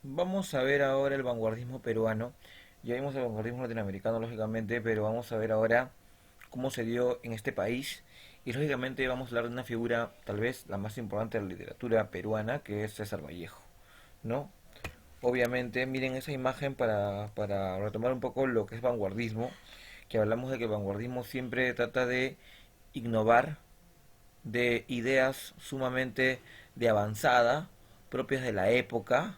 Vamos a ver ahora el vanguardismo peruano. Ya vimos el vanguardismo latinoamericano, lógicamente, pero vamos a ver ahora cómo se dio en este país. Y lógicamente vamos a hablar de una figura, tal vez la más importante de la literatura peruana, que es César Vallejo, ¿no? Obviamente, miren esa imagen para retomar un poco lo que es vanguardismo, que hablamos de que el vanguardismo siempre trata de innovar, de ideas sumamente de avanzada, propias de la época.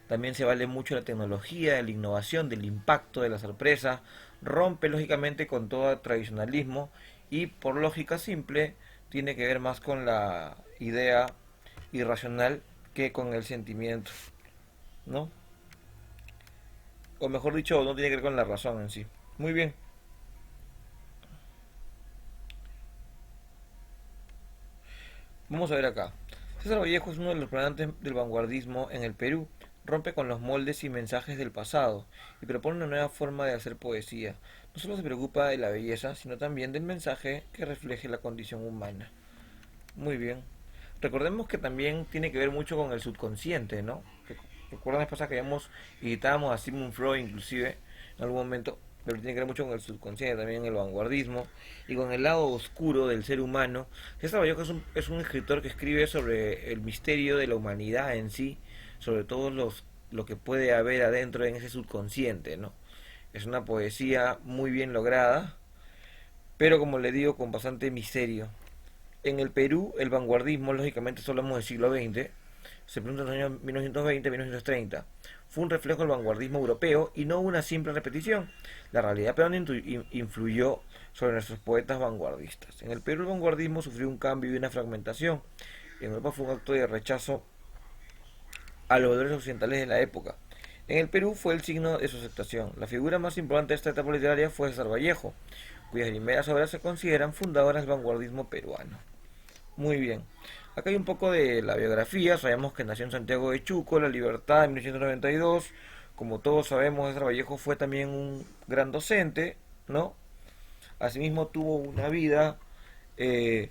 También se vale mucho la tecnología, de la innovación, del impacto, de la sorpresa. Rompe lógicamente con todo tradicionalismo y por lógica simple tiene que ver más con la idea irracional que con el sentimiento, ¿no? O mejor dicho, no tiene que ver con la razón en sí. Muy bien. Vamos a ver acá. César Vallejo es uno de los proponentes del vanguardismo en el Perú. Rompe con los moldes y mensajes del pasado y propone una nueva forma de hacer poesía. No solo se preocupa de la belleza, sino también del mensaje que refleje la condición humana. Muy bien. Recordemos que también tiene que ver mucho con el subconsciente, ¿no? Recuerdan la vez pasada que habíamos editábamos a Sigmund Freud inclusive en algún momento, pero tiene que ver mucho con el subconsciente, también el vanguardismo y con el lado oscuro del ser humano. César Vallejo es un escritor que escribe sobre el misterio de la humanidad en sí, sobre todo lo que puede haber adentro en ese subconsciente, ¿no? Es una poesía muy bien lograda, pero como le digo, con bastante misterio. En el Perú, el vanguardismo, lógicamente, solo hablamos del siglo XX, se pregunta en los años 1920-1930. Fue un reflejo del vanguardismo europeo y no una simple repetición. La realidad peruana influyó sobre nuestros poetas vanguardistas. En el Perú, el vanguardismo sufrió un cambio y una fragmentación. En Europa fue un acto de rechazo a los valores occidentales de la época. En el Perú fue el signo de su aceptación. La figura más importante de esta etapa literaria fue César Vallejo, cuyas primeras obras se consideran fundadoras del vanguardismo peruano. Muy bien. Acá hay un poco de la biografía. Sabemos que nació en Santiago de Chuco, La Libertad, en 1992. Como todos sabemos, César Vallejo fue también un gran docente, ¿no? Asimismo tuvo una vida eh,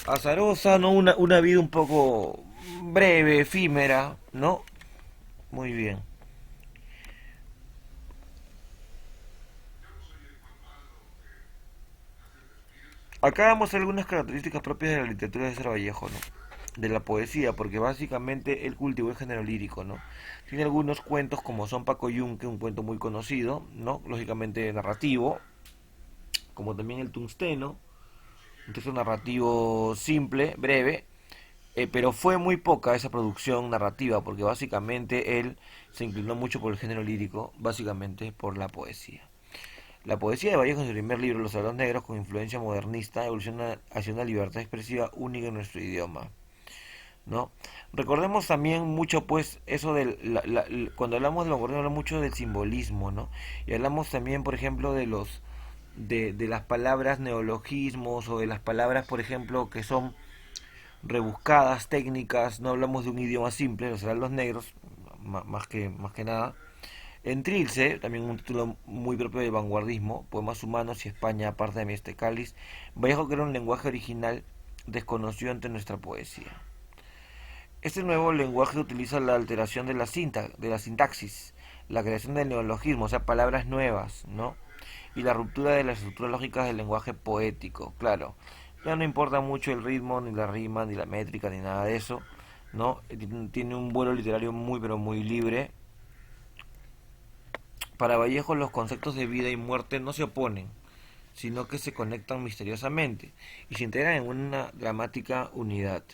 azarosa, ¿no? Una vida un poco breve, efímera, ¿no? Muy bien. Acá vamos a algunas características propias de la literatura de César Vallejo, ¿no? De la poesía, porque básicamente él cultivó el género lírico, ¿no? Tiene algunos cuentos como Son Paco Yunque, un cuento muy conocido, ¿no? Lógicamente narrativo, como también El Tungsteno, un texto narrativo simple, breve, pero fue muy poca esa producción narrativa, porque básicamente él se inclinó mucho por el género lírico, básicamente por la poesía. La poesía de Vallejo en su primer libro, Los Salón Negros, con influencia modernista, evoluciona hacia una libertad expresiva única en nuestro idioma, ¿no? Recordemos también mucho, pues, eso cuando hablamos del vanguardismo, hablamos mucho del simbolismo, ¿no? Y hablamos también, por ejemplo, de las palabras neologismos o de las palabras, por ejemplo, que son rebuscadas, técnicas. No hablamos de un idioma simple, los heraldos negros, más que nada. En Trilce, también un título muy propio del vanguardismo, Poemas Humanos y España, aparte de mi este cáliz, Vallejo crea un lenguaje original desconocido ante nuestra poesía. Este nuevo lenguaje utiliza la alteración de de la sintaxis, la creación del neologismo, o sea, palabras nuevas, ¿no? Y la ruptura de las estructuras lógicas del lenguaje poético, claro. Ya no importa mucho el ritmo, ni la rima, ni la métrica, ni nada de eso, ¿no? Tiene un vuelo literario muy, pero muy libre. Para Vallejo los conceptos de vida y muerte no se oponen, sino que se conectan misteriosamente y se integran en una dramática unidad.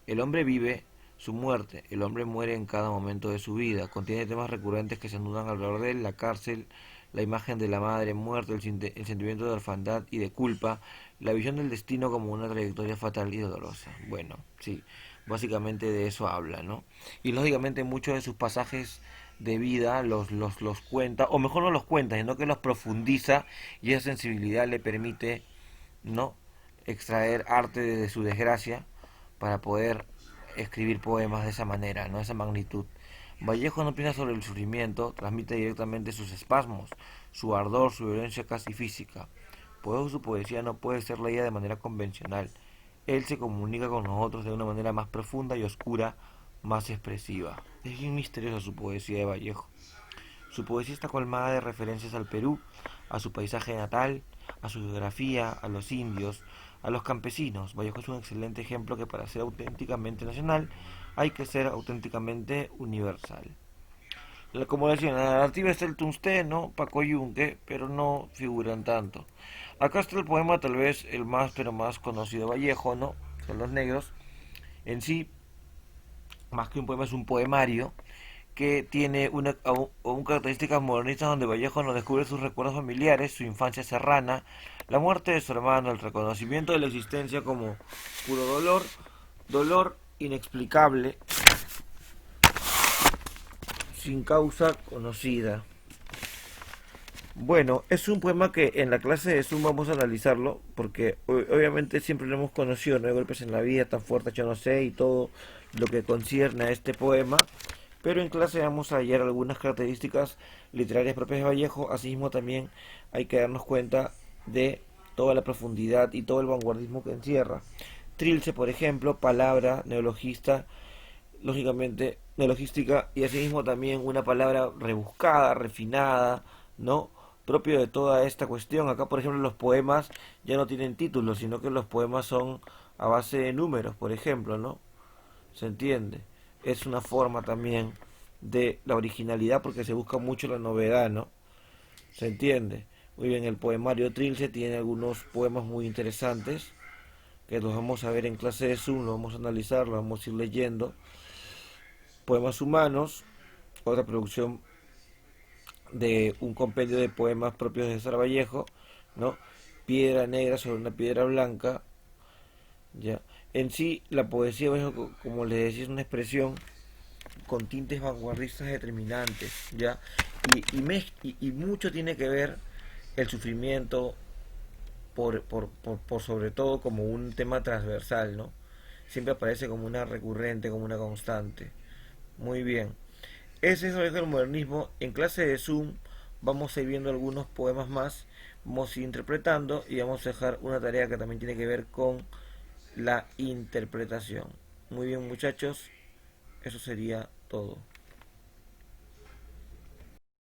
El hombre vive su muerte, el hombre muere en cada momento de su vida, contiene temas recurrentes que se anudan alrededor de él, la cárcel, la imagen de la madre muerta, el sentimiento de orfandad y de culpa, la visión del destino como una trayectoria fatal y dolorosa. Bueno, sí, básicamente de eso habla, ¿no? Y lógicamente muchos de sus pasajes de vida los cuenta, o mejor no los cuenta, sino que los profundiza y esa sensibilidad le permite, ¿no? Extraer arte de su desgracia para poder escribir poemas de esa manera, ¿no? Esa magnitud. Vallejo no piensa sobre el sufrimiento, transmite directamente sus espasmos, su ardor, su violencia casi física. Por eso su poesía no puede ser leída de manera convencional. Él se comunica con nosotros de una manera más profunda y oscura, más expresiva. Es bien misteriosa su poesía de Vallejo. Su poesía está colmada de referencias al Perú, a su paisaje natal, a su geografía, a los indios, a los campesinos. Vallejo es un excelente ejemplo que para ser auténticamente nacional hay que ser auténticamente universal. Como decía, en la narrativa está el tungsteno, Paco Yunque, pero no figuran tanto. Acá está el poema tal vez el más pero más conocido de Vallejo, ¿no? Son los negros. En sí, más que un poema es un poemario que tiene una características modernistas donde Vallejo nos descubre sus recuerdos familiares, su infancia serrana, la muerte de su hermano, el reconocimiento de la existencia como puro dolor, dolor inexplicable, sin causa conocida. Bueno, es un poema que en la clase de Zoom vamos a analizarlo, porque obviamente siempre lo hemos conocido, no hay golpes en la vida tan fuertes, yo no sé, y todo lo que concierne a este poema, pero en clase vamos a hallar algunas características literarias propias de Vallejo, asimismo también hay que darnos cuenta de toda la profundidad y todo el vanguardismo que encierra. Trilce, por ejemplo, palabra neologista, lógicamente neologística, y asimismo también una palabra rebuscada, refinada, ¿no? Propio de toda esta cuestión. Acá, por ejemplo, los poemas ya no tienen títulos, sino que los poemas son a base de números, por ejemplo, ¿no? ¿Se entiende? Es una forma también de la originalidad porque se busca mucho la novedad, ¿no? ¿Se entiende? Muy bien, el poemario Trilce tiene algunos poemas muy interesantes que los vamos a ver en clase de Zoom, los vamos a analizar, los vamos a ir leyendo. Poemas humanos, otra producción de un compendio de poemas propios de César Vallejo, ¿no? Piedra negra sobre una piedra blanca, ¿ya? En sí, la poesía, Vallejo, como les decía, es una expresión con tintes vanguardistas determinantes, ¿ya? Y mucho tiene que ver el sufrimiento por sobre todo como un tema transversal, ¿no? Siempre aparece como una recurrente, como una constante. Muy bien. Ese es el modernismo. En clase de Zoom vamos a ir viendo algunos poemas más, vamos a ir interpretando y vamos a dejar una tarea que también tiene que ver con la interpretación. Muy bien muchachos, eso sería todo.